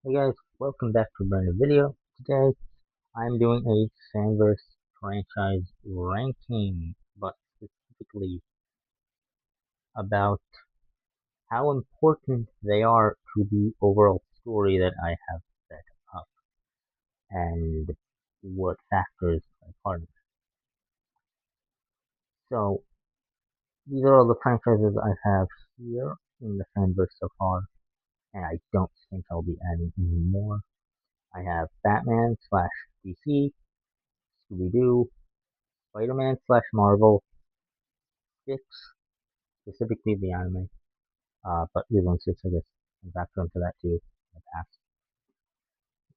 Hey guys, welcome back to a brand new video. Today, I'm doing a Fanverse franchise ranking, but specifically about how important they are to the overall story that I have set up and what factors are part of it. So, these are all the franchises I have here in the Fanverse so far, and I don't think I'll be adding any more. I have Batman slash DC, Scooby-Doo, Spider-Man slash Marvel, Six, specifically the anime, but Evil Six, I guess, and factor into that too in the past.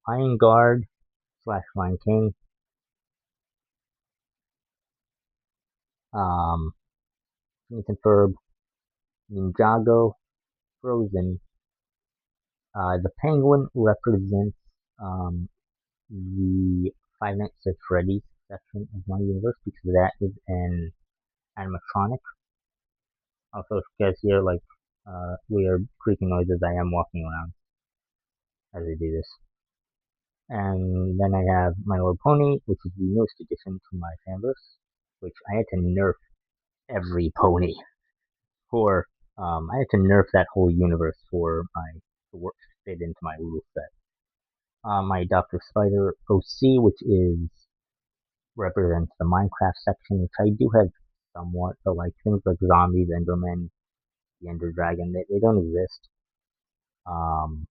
Iron Guard slash Lion King, um, Nathan Ferb, Ninjago, Frozen. The Penguin represents the Five Nights at Freddy's section of my universe because that is an animatronic. Also, if you guys hear like weird creaking noises, I am walking around as I do this. And then I have My Little Pony, which is the newest addition to my fanverse, which I had to nerf every pony for. I had to nerf that whole universe for my to work fit into my rule set. My Dr. Spider OC, which is represents the Minecraft section, which I do have somewhat, but like things like zombies, Endermen, the Ender Dragon, they don't exist. Um,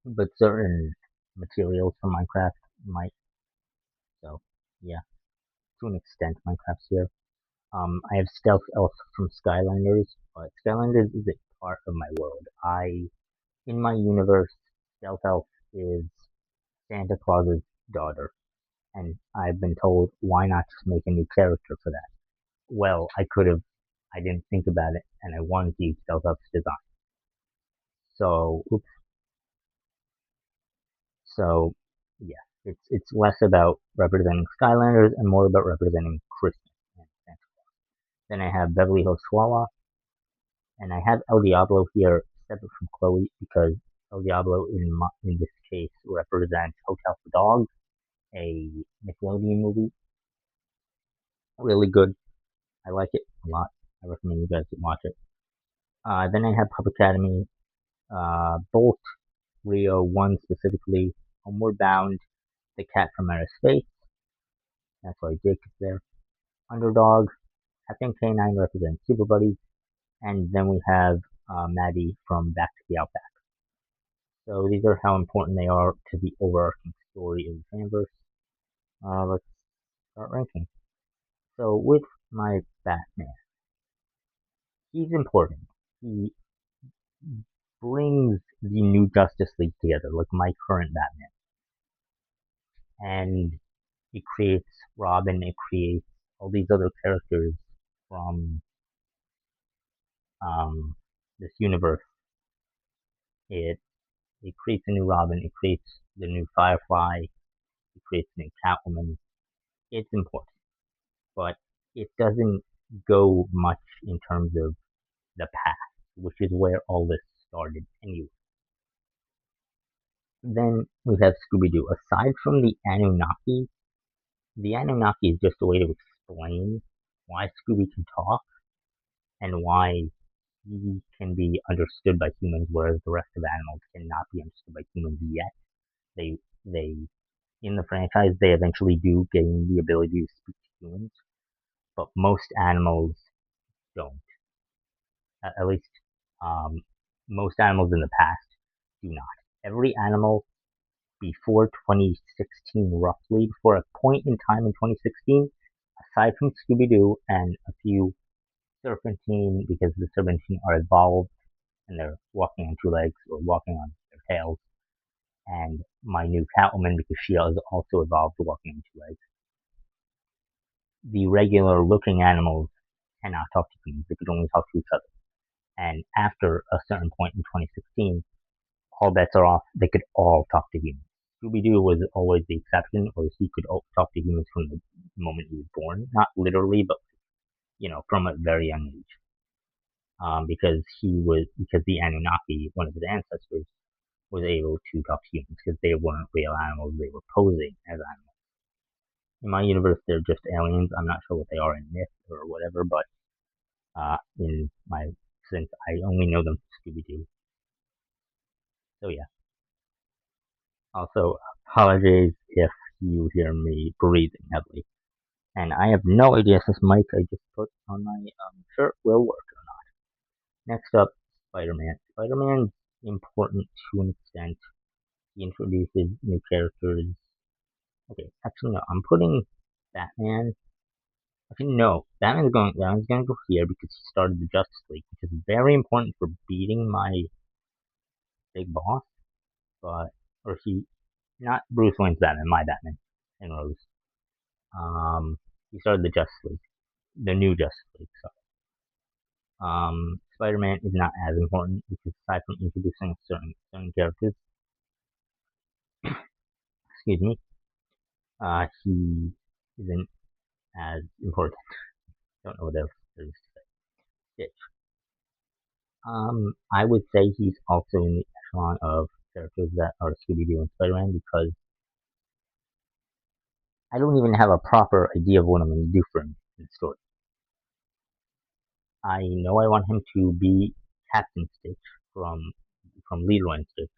but certain materials from Minecraft might. So yeah, to an extent, Minecraft's here. I have Stealth Elf from Skylanders, but Skylanders is a part of my world. In my universe, Stealth Elf is Santa Claus's daughter, and I've been told, why not just make a new character for that? Well, I didn't think about it, and I wanted to use Stealth Elf's design. So, oops. So, yeah, it's less about representing Skylanders and more about representing Christmas and Santa Claus. Then I have Beverly Hills Chihuahua, and I have El Diablo here separate from Chloe because El Diablo in this case represents Hotel for Dogs, a Nickelodeon movie. Really good. I like it a lot. I recommend you guys watch it. Then I have Pub Academy, Bolt, Rio 1 specifically, Homeward Bound, The Cat from Outer Space. That's why Jake is there. Underdog, Captain K9 represents Super Buddies. And then we have Maddie from Back to the Outback. So these are how important they are to the overarching story of the Fanverse. Let's start ranking. So with my Batman, he's important. He brings the new Justice League together, like my current Batman, and it creates Robin. It creates all these other characters from um, this universe. It it creates a new Robin. It creates the new Firefly. It creates a new Catwoman. It's important, but it doesn't go much in terms of the past, which is where all this started anyway. Then we have Scooby Doo. Aside from the Anunnaki is just a way to explain why Scooby can talk and why he can be understood by humans, whereas the rest of animals cannot be understood by humans yet. They in the franchise they eventually do gain the ability to speak to humans, but most animals don't. At least um, most animals in the past do not. Every animal before 2016, roughly, before a point in time in 2016, aside from Scooby Doo and a few Serpentine, because the Serpentine are evolved and they're walking on two legs or walking on their tails, and my new Catwoman, because she is also evolved to walking on two legs. The regular looking animals cannot talk to humans, they could only talk to each other. And after a certain point in 2016, all bets are off. They could all talk to humans. Scooby Doo was always the exception, or he could talk to humans from the moment he was born. Not literally, but from a very young age. Because the Anunnaki, one of his ancestors, was able to talk to humans because they weren't real animals; they were posing as animals. In my universe, they're just aliens. I'm not sure what they are in myth or whatever, but in my since I only know them from Scooby Doo. So yeah. Also, apologies if you hear me breathing heavily. And I have no idea if this mic I just put on my shirt will work or not. Next up, Spider-Man. Spider-Man's important to an extent. He introduces new characters. Okay, actually no, I'm putting Batman. Actually no, Batman's going to go here because he started the Justice League, which is very important for beating my big boss. But or he, not Bruce Wayne's Batman, my Batman, and Rose. He started the Justice League, the new Justice League. So, Spider-Man is not as important because aside from introducing certain characters, excuse me, he isn't as important. Don't know what else there is to say. Stitch. I would say he's also in the echelon of characters that are Scooby-Doo and Spider-Man because I don't even have a proper idea of what I'm going to do for him in the story. I know I want him to be Captain Stitch from Lilo and Stitch,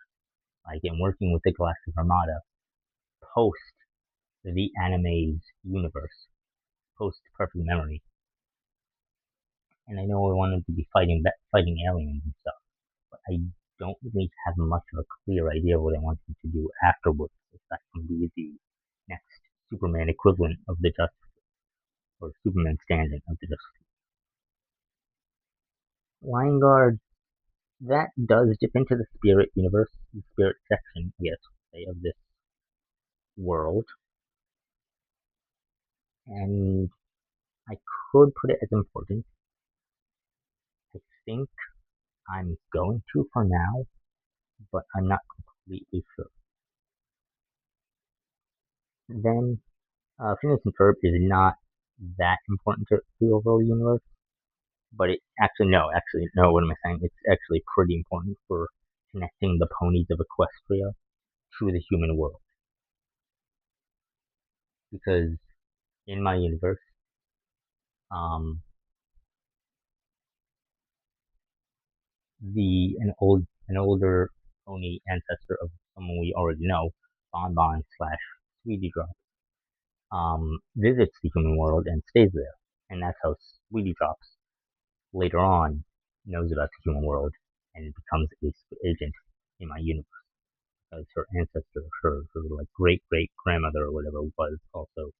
like in working with the Galactic Armada post the anime's universe, post Perfect Memory. And I know I want him to be fighting aliens and stuff, but I don't really have much of a clear idea of what I want him to do afterwards. If that can be the next Superman equivalent of the Justice, or Superman stand-in of the Justice. Lion Guard, that does dip into the spirit universe, the spirit section, I guess, say, of this world. And I could put it as important. I think I'm going to for now, but I'm not completely sure. Then, Phineas and Ferb is not that important to the overall universe, but it actually no, what am I saying? It's actually pretty important for connecting the ponies of Equestria to the human world. Because in my universe, um, an older pony ancestor of someone we already know, Bon Bon slash Sweetie Drop, visits the human world and stays there. And that's how Sweetie Drops later on knows about the human world and becomes a secret agent in my universe. Because her ancestor, her like great great grandmother or whatever, was also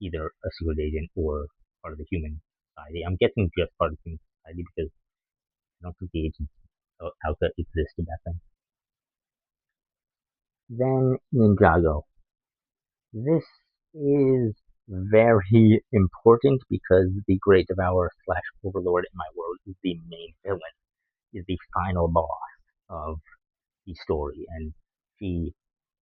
either a secret agent or part of the human society. I'm guessing just part of the human society because I don't think the agents outfit existed back then. Then Ninjago. This is very important because the Great Devourer slash Overlord in my world is the main villain, is the final boss of the story, and she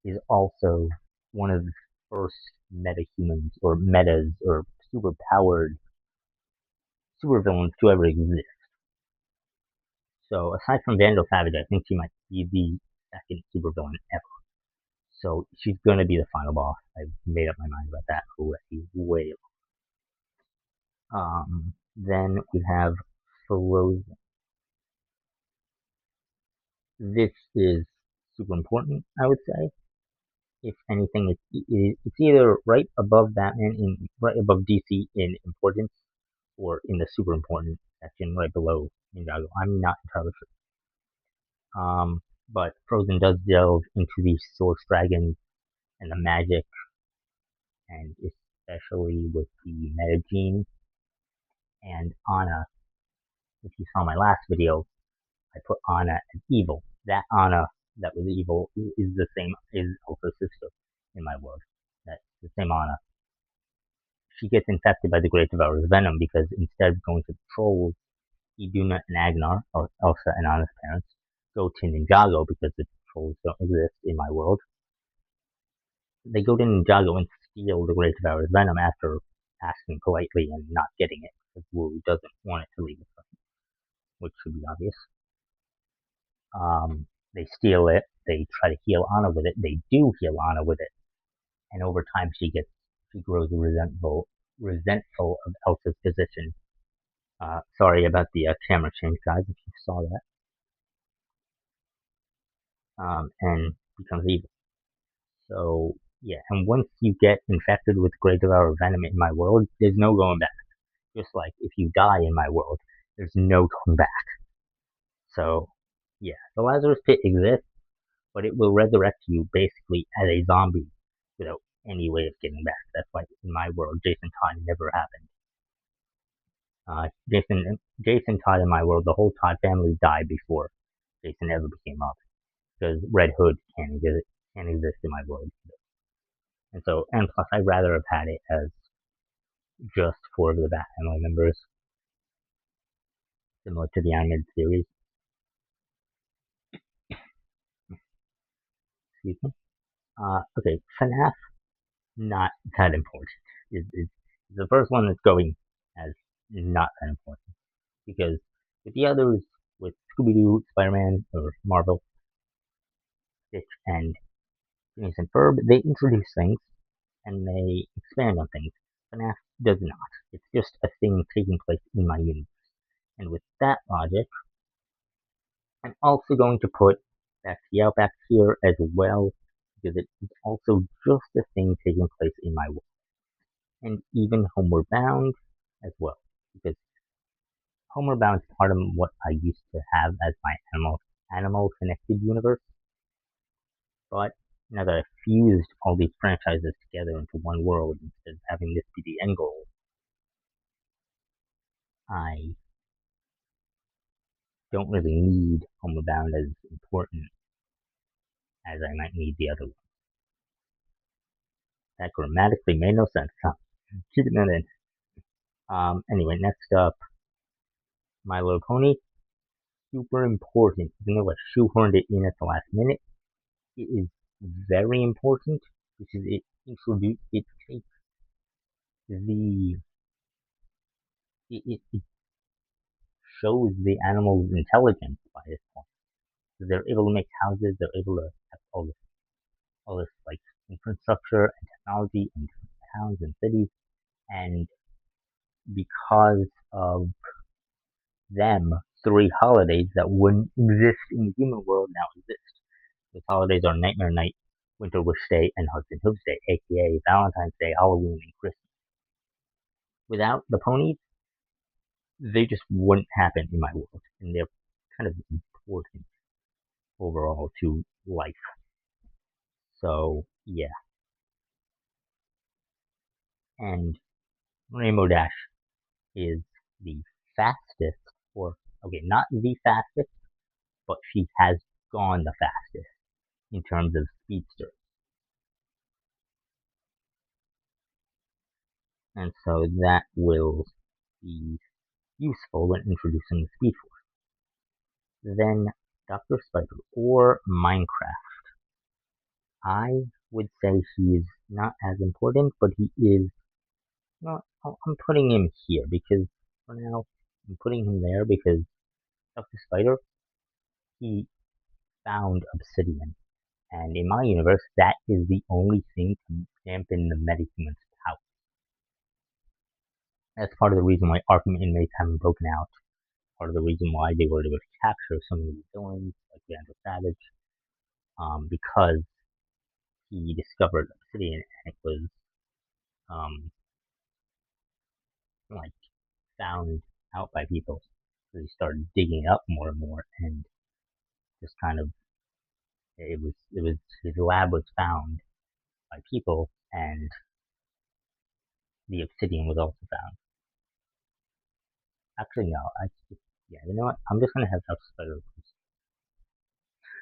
is also one of the first meta-humans or metas or super-powered supervillains to ever exist. So aside from Vandal Savage, I think she might be the second supervillain ever. So she's gonna be the final boss. I've made up my mind about that already. Way. Then we have Frozen. This is super important, I would say. If anything, it's either right above Batman right above DC in importance, or in the super important section right below Ninjago. I'm not entirely sure. But Frozen does delve into the Source Dragons and the magic, and especially with the Meta Gene and Anna. If you saw my last video, I put Anna as evil. That Anna that was evil is the same, is also sister in my world. That's the same Anna. She gets infected by the Great Devourer's venom because instead of going to the trolls, Iduna and Agnar, or Elsa and Anna's parents, go to Ninjago because the trolls don't exist in my world. They go to Ninjago and steal the Great Devourer's venom after asking politely and not getting it because Wu doesn't want it to leave, which should be obvious. They steal it, they try to heal Anna with it. They do heal Anna with it, and over time she grows resentful of Elsa's position. Sorry about the camera change, guys, if you saw that. And becomes evil. So yeah, and once you get infected with Great Devourer Venom in my world, there's no going back. Just like if you die in my world, there's no going back. So yeah, the Lazarus Pit exists, but it will resurrect you basically as a zombie without any way of getting back. That's why in my world, Jason Todd never happened. Jason Todd in my world, the whole Todd family died before Jason ever became up because Red Hood can't exist in my world. And so, and plus, I'd rather have had it as just four of the Bat family members, similar to the animated series. Excuse me. Okay, FNAF, not that important. Is the first one that's going as not that important because with the others, with Scooby Doo, Spider Man, or Marvel, Stitch, and Phineas and Ferb, they introduce things and they expand on things. FNAF does not. It's just a thing taking place in my universe. And with that logic, I'm also going to put back the Outback here as well, because it is also just a thing taking place in my world. And even Homeward Bound as well, because Homeward Bound is part of what I used to have as my animal connected universe. But now that I've fused all these franchises together into one world instead of having this be the end goal, I don't really need Homeward Bound as important as I might need the other one. That grammatically made no sense, huh? Keeping that in. Anyway, next up, My Little Pony. Super important. Even though I shoehorned it in at the last minute, it is very important because it takes the it shows the animal's intelligence by this point. So they're able to make houses. They're able to have all this like infrastructure and technology in different towns and cities, and because of them, three holidays that wouldn't exist in the human world now exist. Those holidays are Nightmare Night, Winter Wish Day, and Hugs and Hooves Day, aka Valentine's Day, Halloween, and Christmas. Without the ponies, they just wouldn't happen in my world, and they're kind of important overall to life. So yeah, and Rainbow Dash is the fastest, or okay, not the fastest, but she has gone the fastest in terms of speedster. And so that will be useful when introducing the Speed Force. Then Dr. Spider or Minecraft. I would say he is not as important, but he is. Well, I'm putting him here because for now I'm putting him there because Dr. Spider he found obsidian, and in my universe that is the only thing to dampen the metahuman's power. That's part of the reason why Arkham inmates haven't broken out. Part of the reason why they were able to capture some of these villains like Vandal Savage, because he discovered obsidian and it was um, like found out by people. So he started digging it up more and more, and just kind of it was his lab was found by people, and the obsidian was also found. Actually, no, yeah, you know what? I'm just gonna have House Spider.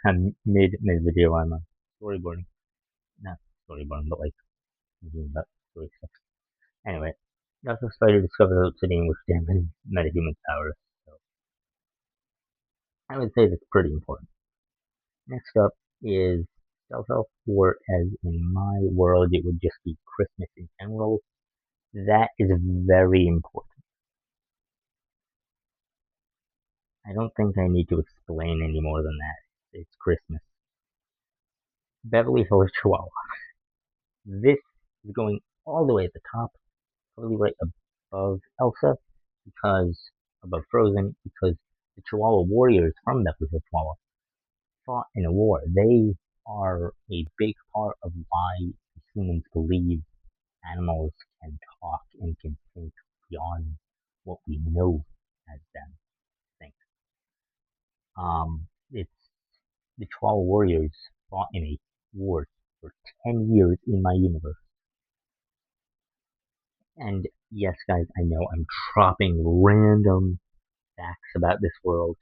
I'm mid video. I'm storyboarding, not storyboarding, but like about story stuff. Anyway, Dr. Spider discovers obsidian which dampens metahuman powers. So I would say that's pretty important. Next up is Stealth Elf, or as in my world it would just be Christmas in general. That is very important. I don't think I need to explain any more than that. It's Christmas. Beverly Hills Chihuahua. This is going all the way at the top, probably right above Elsa, because above Frozen, because the Chihuahua warriors from Beverly Hills Chihuahua fought in a war. They are a big part of why humans believe animals can talk and can think beyond what we know as them think. It's the Chihuahua warriors fought in a war for 10 years in my universe. And yes, guys, I know I'm dropping random facts about this world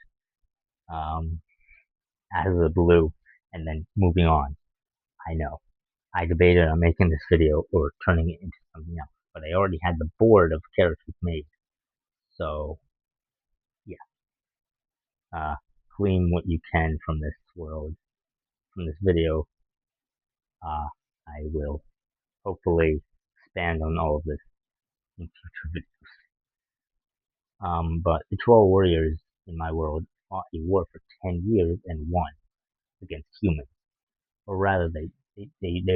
um, out of the blue and then moving on. I know. I debated on making this video or turning it into something else, but I already had the board of characters made. So, yeah, uh, glean what you can from this world, from this video. Uh, I will hopefully expand on all of this in future videos. But the Troll Warriors in my world fought a war for 10 years and won against humans. Or rather, they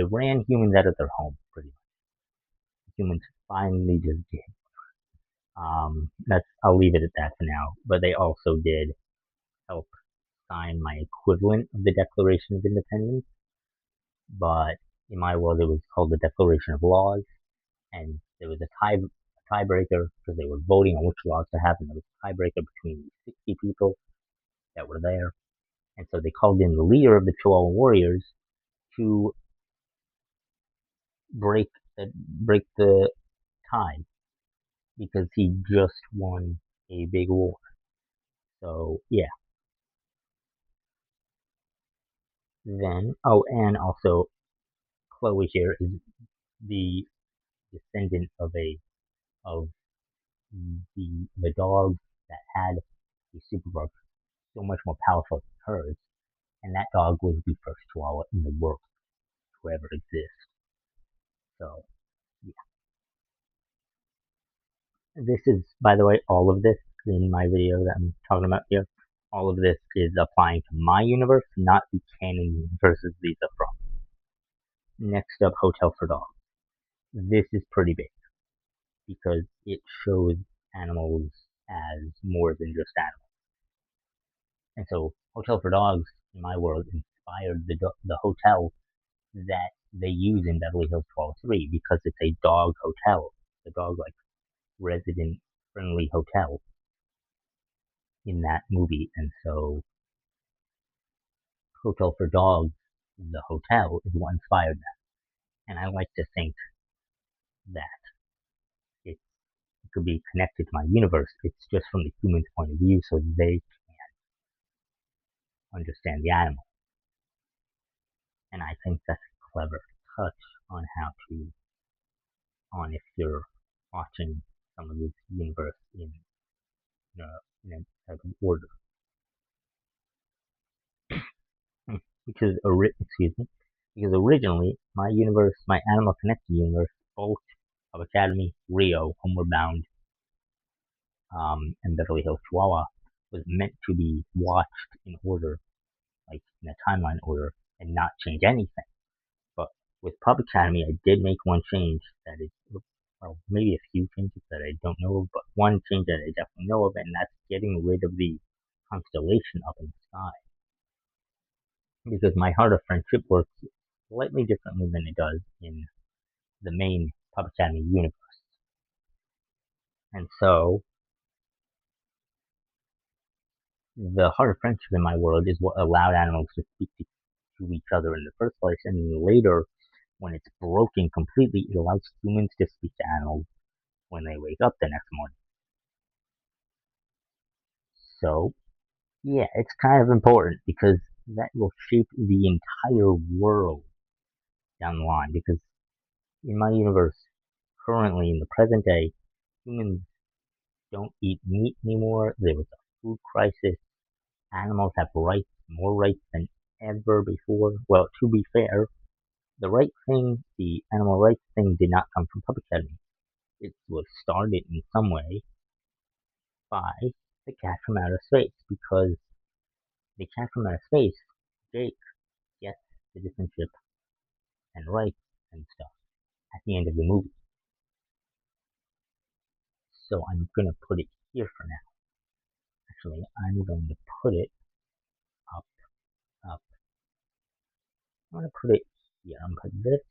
ran humans out of their home, pretty much. Humans finally just did. I'll leave it at that for now. But they also did help sign my equivalent of the Declaration of Independence. But in my world, it was called the Declaration of Laws, and there was a tiebreaker because they were voting on which laws to have, and there was a tiebreaker between the 60 people that were there. And so they called in the leader of the Chihuahua Warriors to break break the tie because he just won a big war. So yeah. Then and also Chloe here is the descendant of the dog that had a superbug so much more powerful than hers, and that dog was the first Chihuahua in the world to ever exist. So this is, by the way, all of this in my video that I'm talking about here. All of this is applying to my universe, not the canon universes these are from. Next up, Hotel for Dogs. This is pretty big because it shows animals as more than just animals. And so, Hotel for Dogs, in my world, inspired the hotel that they use in Beverly Hills 12-3 because it's a dog hotel, a dog like resident friendly hotel in that movie. And so Hotel for Dogs, the hotel, is what inspired that. And I like to think that it could be connected to my universe. It's just from the human's point of view, so they understand the animal. And I think that's a clever touch on how to, on if you're watching some of this universe uh, in a type of order. Because, excuse me, because originally my universe, my Animal Connected universe, both of Academy, Rio, Homeward Bound, and Beverly Hills Chihuahua, was meant to be watched in order, like in a timeline order, and not change anything. But with Pub Academy, I did make one change that is, well, maybe a few changes that I don't know of, but one change that I definitely know of, and that's getting rid of the constellation up in the sky. Because my Heart of Friendship works slightly differently than it does in the main Pub Academy universe. And so, the Heart of Friendship in my world is what allowed animals to speak to each other in the first place, and later, when it's broken completely, it allows humans to speak to animals when they wake up the next morning. So, yeah, it's kind of important because that will shape the entire world down the line. Because in my universe, currently in the present day, humans don't eat meat anymore. There was a food crisis. Animals have rights, more rights than ever before. Well, to be fair, the animal rights thing did not come from Public Academy. It was started in some way by the cat from outer space because the cat from outer space, Jake, gets citizenship and rights and stuff at the end of the movie. So I'm gonna put it here for now. Actually, I'm going to put it up, up. I'm gonna put it here. I'm gonna put this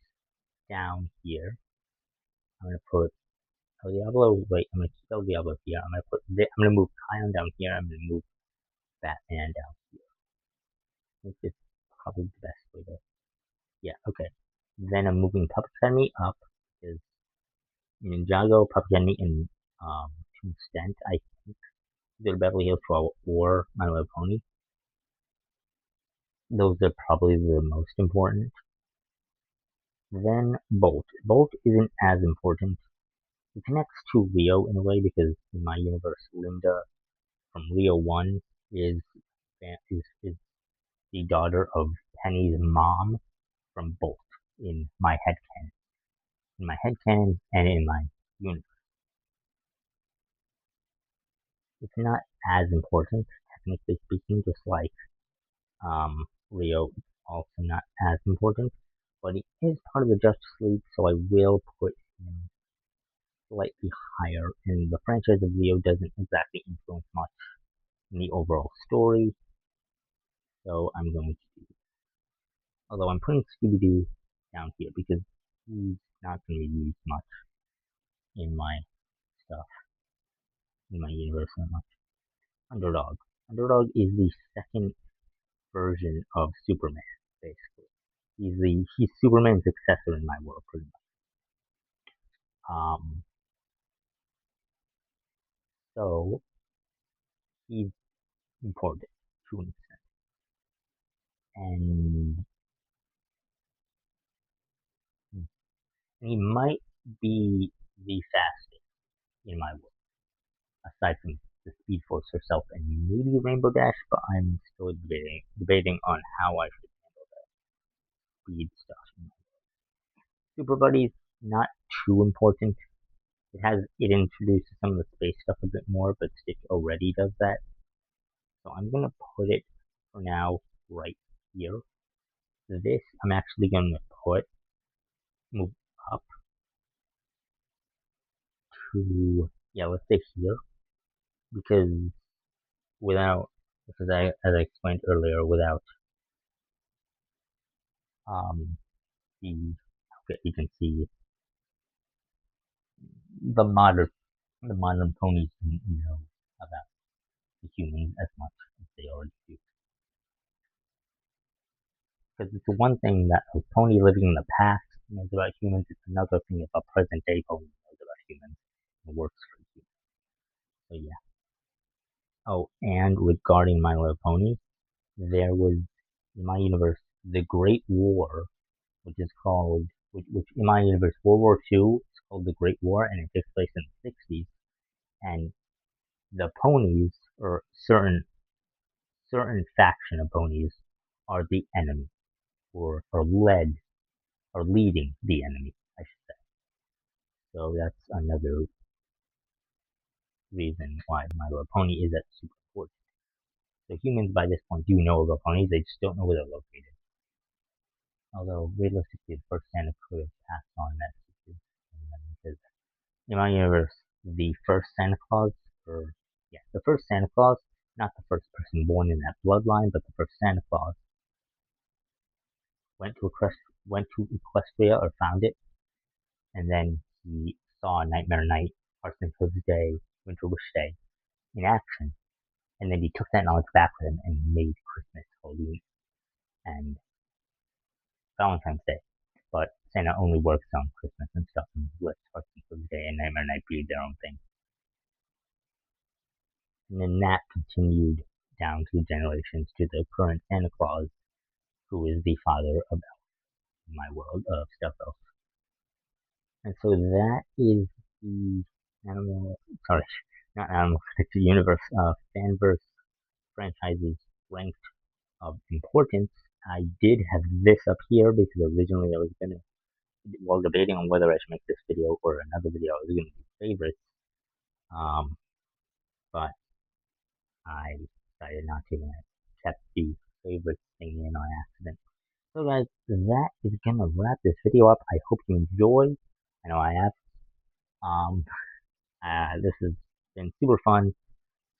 down here. I'm gonna put El Diablo. Wait, I'm gonna keep El Diablo here. I'm gonna put this. I'm gonna move Kion down here. I'm gonna move Batman down here. I think it's probably the best way to. Yeah. Okay. Then I'm moving Puppet Academy up because Ninjago, Puppet Academy, and to an extent, I think either Beverly Hills 12 or My Little Pony. Those are probably the most important. Then Bolt. Bolt isn't as important. It connects to Rio in a way because in my universe, Linda from Rio 1 is is the daughter of Penny's mom from Bolt in my headcanon. In my headcanon and in my universe. It's not as important, technically speaking, just like Rio is also not as important, but it is part of the Justice League, so I will put him slightly higher. And the franchise of Rio doesn't exactly influence much in the overall story, so I'm going to. Although I'm putting Scooby Doo down here because he's not going to be used much in my stuff, in my universe that much. Underdog. Underdog is the second version of Superman, basically. He's Superman's successor in my world, pretty much. Um, so he's important to an extent, and he might be the fastest in my world, aside from the Speed Force herself and maybe Rainbow Dash. But I'm still debating on how I should handle that speed stuff. Super Buddy's not too important. It introduces some of the space stuff a bit more, but Stitch already does that. So I'm gonna put it for now right here. This I'm actually gonna move up to, yeah, let's say here, because without, as I explained earlier, without um the, okay, you can see the modern the modern ponies don't know about the humans as much as they already do. Because it's one thing that a pony living in the past knows about humans, it's another thing if a present day pony knows about humans and works for humans. So yeah. Oh, and regarding My Little Pony, there was in my universe the Great War, which is called, which in my universe World War II is called the Great War, and it takes place in the 60s. And the ponies, or certain faction of ponies, are the enemy, or leading the enemy, I should say. So that's another reason why My Little Pony is at super important. So humans by this point do know about ponies, they just don't know where they're located. Although realistically, the first Santa could have passed on messages, because in my universe, the first Santa Claus, or yeah, the first Santa Claus, not the first person born in that bloodline, but the first Santa Claus went to Equestria or found it, and then he saw Nightmare Night, Parsons Day, Winter Wish Day in action, and then he took that knowledge back with him and made Christmas, Halloween, and Valentine's Day. But Santa only works on Christmas and stuff, and lets Parsons Day and Nightmare Night be their own thing. And then that continued down through generations to the current Santa Claus, who is the father of my world of Stuff Elf. And so that is the animal, sorry, not animal, the universe, Fanverse franchises ranked of importance. I did have this up here because originally I was gonna, while debating on whether I should make this video or another video, I was gonna do favorites. Um, but I decided not to, and I kept the favorites thing in on accident. So guys, that is gonna wrap this video up. I hope you enjoyed. I know I have. Um, this has been super fun.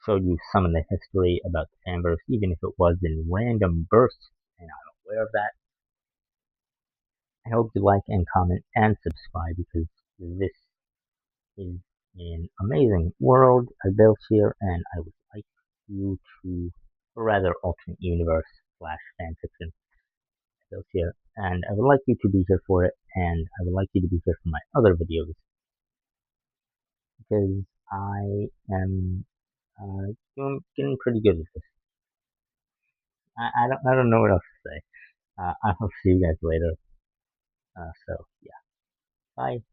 Showed you some of the history about the Fanverse, even if it was in random bursts, and I'm aware of that. I hope you like and comment and subscribe because this is an amazing world I built here, and I would like you to, or rather, alternate universe slash fanfiction I built here, and I would like you to be here for it, and I would like you to be here for my other videos because I am getting pretty good at this. I don't know what else to say. I will see you guys later. So yeah, bye.